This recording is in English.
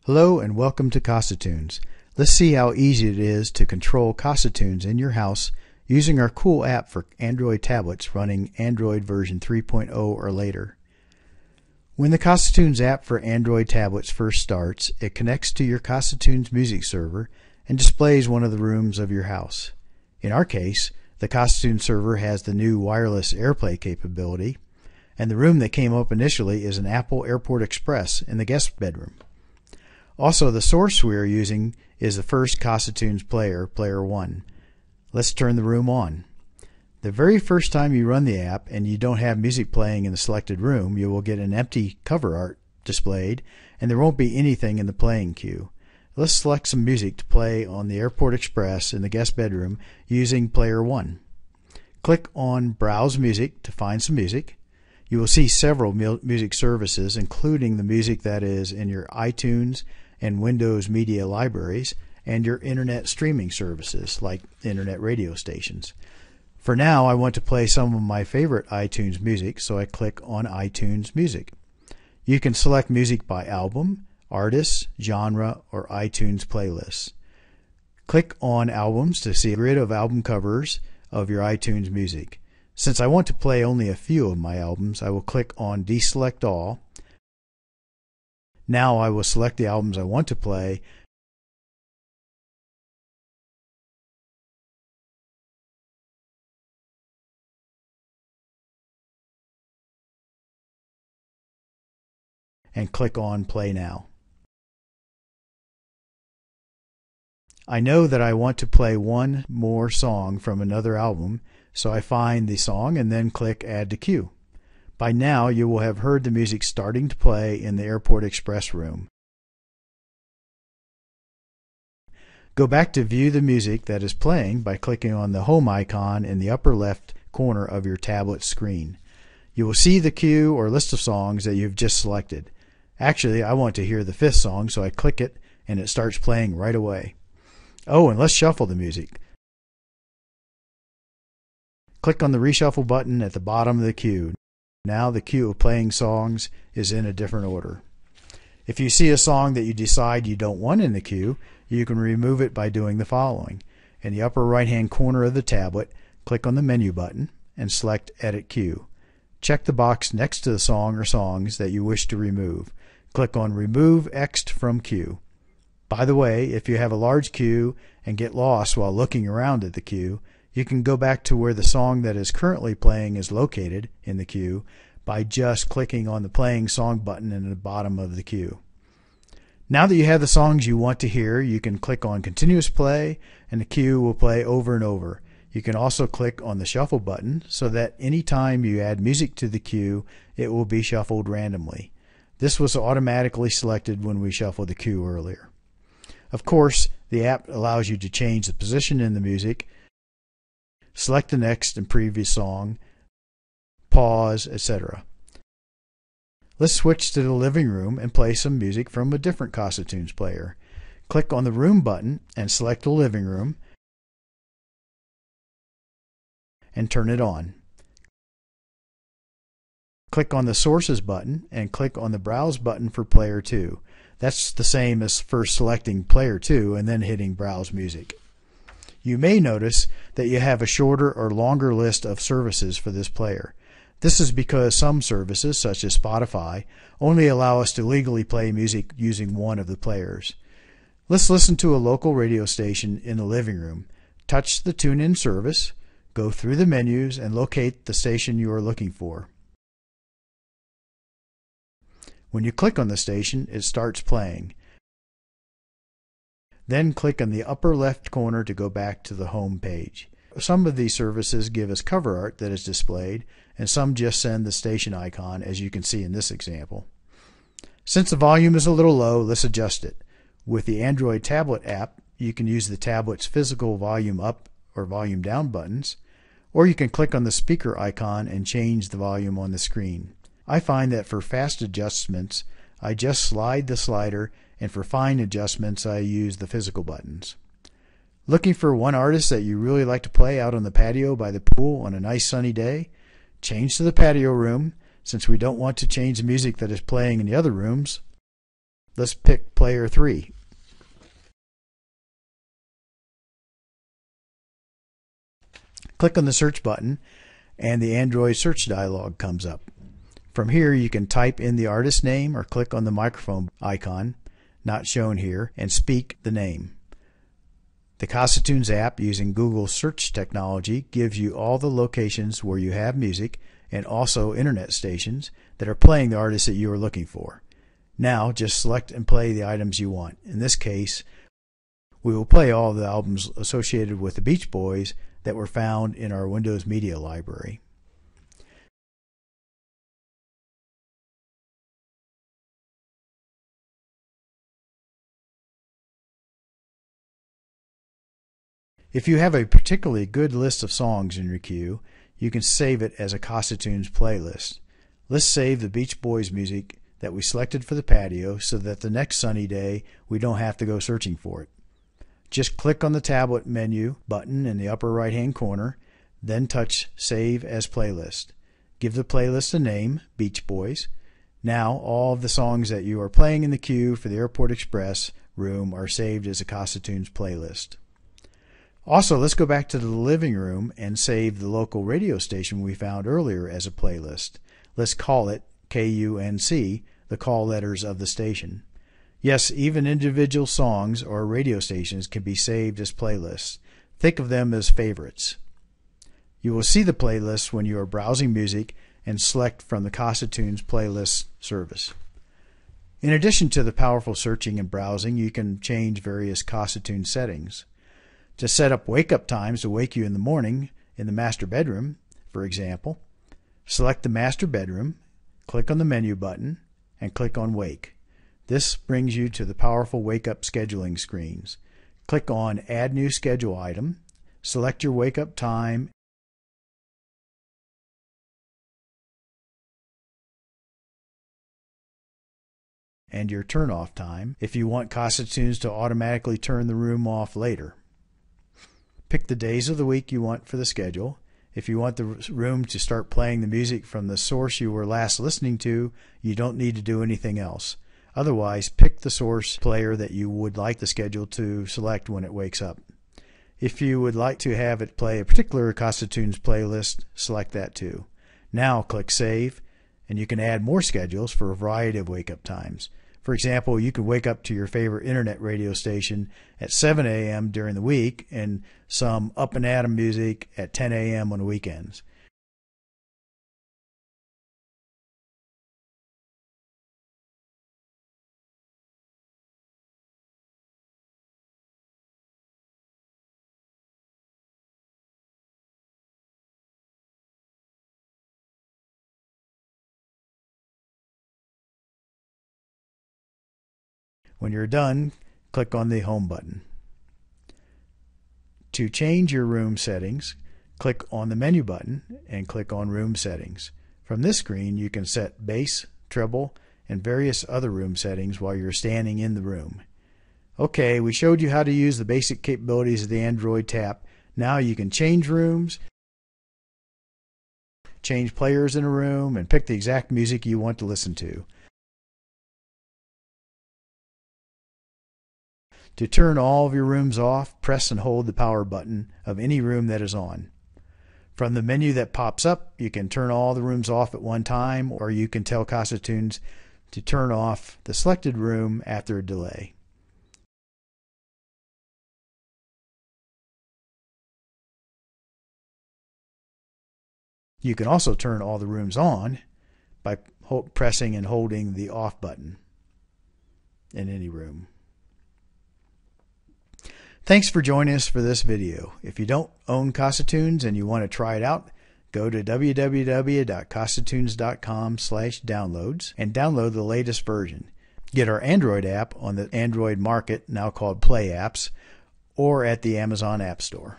Hello and welcome to CasaTunes. Let's see how easy it is to control CasaTunes in your house using our cool app for Android tablets running Android version 3.0 or later. When the CasaTunes app for Android tablets first starts, it connects to your CasaTunes music server and displays one of the rooms of your house. In our case, the CasaTunes server has the new wireless AirPlay capability, and the room that came up initially is an Apple Airport Express in the guest bedroom. Also, the source we are using is the first CasaTunes player, Player 1. Let's turn the room on. The very first time you run the app and you don't have music playing in the selected room, you will get an empty cover art displayed and there won't be anything in the playing queue. Let's select some music to play on the Airport Express in the guest bedroom using Player 1. Click on Browse Music to find some music. You will see several music services, including the music that is in your iTunes and Windows media libraries and your internet streaming services like internet radio stations. For now, I want to play some of my favorite iTunes music, so I click on iTunes Music. You can select music by album, artist, genre, or iTunes playlists. Click on Albums to see a grid of album covers of your iTunes music. Since I want to play only a few of my albums, I will click on Deselect All. Now I will select the albums I want to play and click on Play Now. I know that I want to play one more song from another album, so I find the song and then click Add to Queue. By now you will have heard the music starting to play in the Airport Express room. Go back to view the music that is playing by clicking on the home icon in the upper left corner of your tablet screen. You will see the queue or list of songs that you've just selected. Actually, I want to hear the fifth song, so I click it and it starts playing right away. Oh, and let's shuffle the music. Click on the reshuffle button at the bottom of the queue. Now the queue of playing songs is in a different order. If you see a song that you decide you don't want in the queue, you can remove it by doing the following. In the upper right hand corner of the tablet, click on the menu button and select Edit Queue. Check the box next to the song or songs that you wish to remove. Click on Remove Ext from Queue. By the way, if you have a large queue and get lost while looking around at the queue, you can go back to where the song that is currently playing is located in the queue by just clicking on the Playing Song button in the bottom of the queue. Now that you have the songs you want to hear, you can click on Continuous Play and the queue will play over and over. You can also click on the Shuffle button so that any time you add music to the queue, it will be shuffled randomly. This was automatically selected when we shuffled the queue earlier. Of course, the app allows you to change the position in the music, select the next and previous song, pause, etc. Let's switch to the living room and play some music from a different CasaTunes player. Click on the Room button and select the living room and turn it on. Click on the Sources button and click on the Browse button for Player 2. That's the same as first selecting Player 2 and then hitting Browse Music. You may notice that you have a shorter or longer list of services for this player. This is because some services, such as Spotify, only allow us to legally play music using one of the players. Let's listen to a local radio station in the living room. Touch the TuneIn service, go through the menus, and locate the station you are looking for. When you click on the station, it starts playing. Then click on the upper left corner to go back to the home page. Some of these services give us cover art that is displayed, and some just send the station icon, as you can see in this example. Since the volume is a little low, let's adjust it. With the Android tablet app, you can use the tablet's physical volume up or volume down buttons, or you can click on the speaker icon and change the volume on the screen. I find that for fast adjustments, I just slide the slider, and for fine adjustments, I use the physical buttons. Looking for one artist that you really like to play out on the patio by the pool on a nice sunny day? Change to the patio room. Since we don't want to change the music that is playing in the other rooms, Let's pick player 3. Click on the search button and the Android search dialog comes up. From here you can type in the artist name or click on the microphone icon, not shown here, and speak the name. The CasaTunes app using Google search technology gives you all the locations where you have music and also internet stations that are playing the artists that you are looking for. Now just select and play the items you want. In this case, we will play all the albums associated with the Beach Boys that were found in our Windows Media Library. If you have a particularly good list of songs in your queue, you can save it as a CasaTunes playlist. Let's save the Beach Boys music that we selected for the patio so that the next sunny day we don't have to go searching for it. Just click on the tablet menu button in the upper right hand corner, then touch Save as Playlist. Give the playlist a name, Beach Boys. Now all of the songs that you are playing in the queue for the Airport Express room are saved as a CasaTunes playlist. Also, let's go back to the living room and save the local radio station we found earlier as a playlist. Let's call it KUNC, the call letters of the station. Yes, even individual songs or radio stations can be saved as playlists. Think of them as favorites. You will see the playlist when you are browsing music and select from the CasaTunes playlist service. In addition to the powerful searching and browsing, you can change various CasaTunes settings. To set up wake-up times to wake you in the morning in the master bedroom, for example, select the master bedroom, click on the menu button, and click on Wake. This brings you to the powerful wake-up scheduling screens. Click on Add New Schedule item, select your wake-up time, and your turn-off time if you want CasaTunes to automatically turn the room off later. Pick the days of the week you want for the schedule. If you want the room to start playing the music from the source you were last listening to, you don't need to do anything else. Otherwise, pick the source player that you would like the schedule to select when it wakes up. If you would like to have it play a particular CasaTunes playlist, select that too. Now click Save, and you can add more schedules for a variety of wake-up times. For example, you could wake up to your favorite internet radio station at 7 a.m. during the week and some Up and Atom music at 10 a.m. on the weekends. When you're done, click on the Home button. To change your room settings, click on the menu button and click on Room Settings. From this screen, you can set bass, treble, and various other room settings while you're standing in the room. Okay, we showed you how to use the basic capabilities of the Android tap. Now you can change rooms, change players in a room, and pick the exact music you want to listen to. To turn all of your rooms off, press and hold the power button of any room that is on. From the menu that pops up, you can turn all the rooms off at one time, or you can tell CasaTunes to turn off the selected room after a delay. You can also turn all the rooms on by pressing and holding the off button in any room. Thanks for joining us for this video. If you don't own CasaTunes and you want to try it out, go to www.casatunes.com/downloads and download the latest version. Get our Android app on the Android Market, now called Play Apps, or at the Amazon App Store.